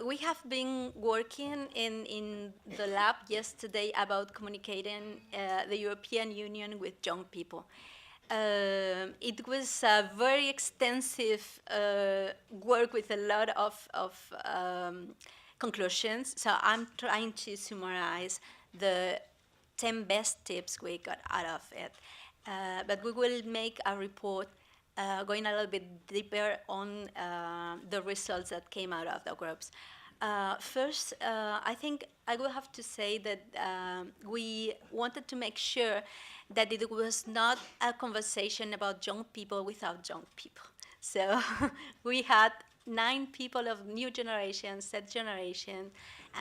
we have been working in the lab yesterday about communicating the European Union with young people. It was a very extensive work with a lot of conclusions. So I'm trying to summarize the 10 best tips we got out of it. But we will make a report going a little bit deeper on the results that came out of the groups. First, I think I will have to say that we wanted to make sure that it was not a conversation about young people without young people. So we had 9 people of new generation, Z generation,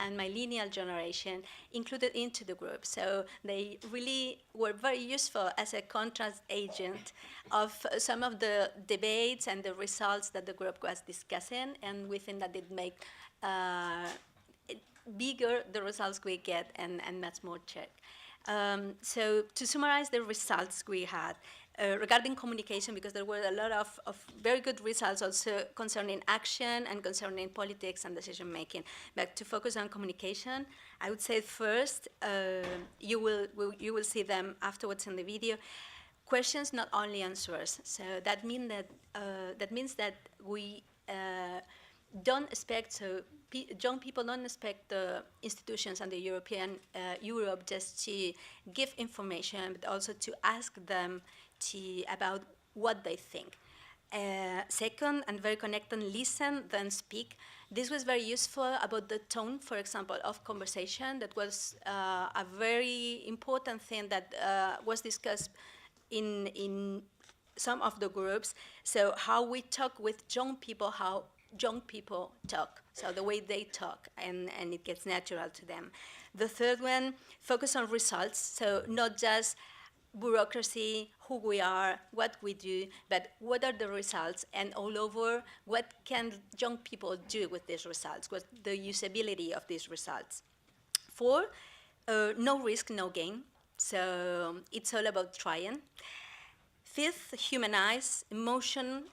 and millennial generation included into the group. So they really were very useful as a contrast agent of some of the debates and the results that the group was discussing, and we think that it made bigger the results we get and much more check. So to summarize the results we had, regarding communication, because there were a lot of very good results also concerning action and concerning politics and decision making. But to focus on communication, I would say first, you will see them afterwards in the video. Questions, not only answers. So that means that we don't expect, so young people don't expect the institutions and the Europe just to give information, but also to ask them about what they think. Second, and very connected, listen, then speak. This was very useful about the tone, for example, of conversation. That was a very important thing that was discussed in some of the groups. So how we talk with young people, how young people talk, so the way they talk, and it gets natural to them. The third one, focus on results, so not just bureaucracy, who we are, what we do, but what are the results, and all over, what can young people do with these results, what's the usability of these results. 4, no risk, no gain, so it's all about trying. 5th, humanize, emotion,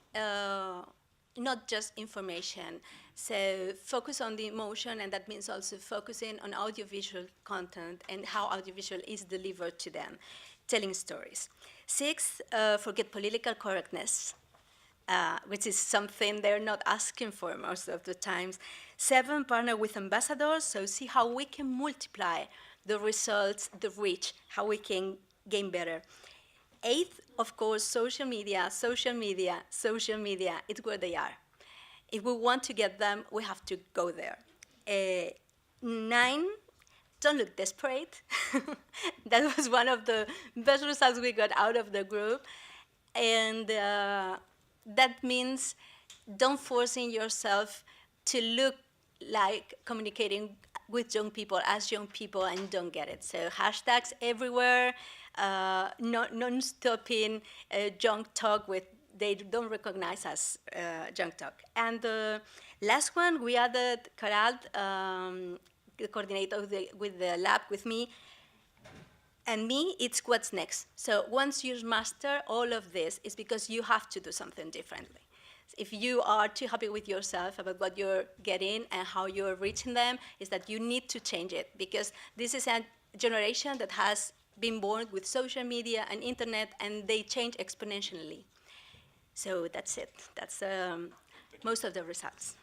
not just information. So focus on the emotion, and that means also focusing on audiovisual content and how audiovisual is delivered to them, telling stories. 6th, forget political correctness, which is something they're not asking for most of the times. 7, partner with ambassadors, so see how we can multiply the results, the reach, how we can gain better. 8th, of course, social media, social media, social media, it's where they are. If we want to get them, we have to go there. 9, don't look desperate. That was one of the best results we got out of the group. And that means don't forcing yourself to look like communicating with young people as young people and don't get it. So hashtags everywhere, non-stopping junk talk with they don't recognize as junk talk. And the last one, we added Caral, the coordinator with the lab with me, and me, it's what's next. So once you master all of this, it's because you have to do something differently. If you are too happy with yourself about what you're getting and how you're reaching them, is that you need to change it, because this is a generation that has been born with social media and internet, and they change exponentially. So that's it. That's most of the results.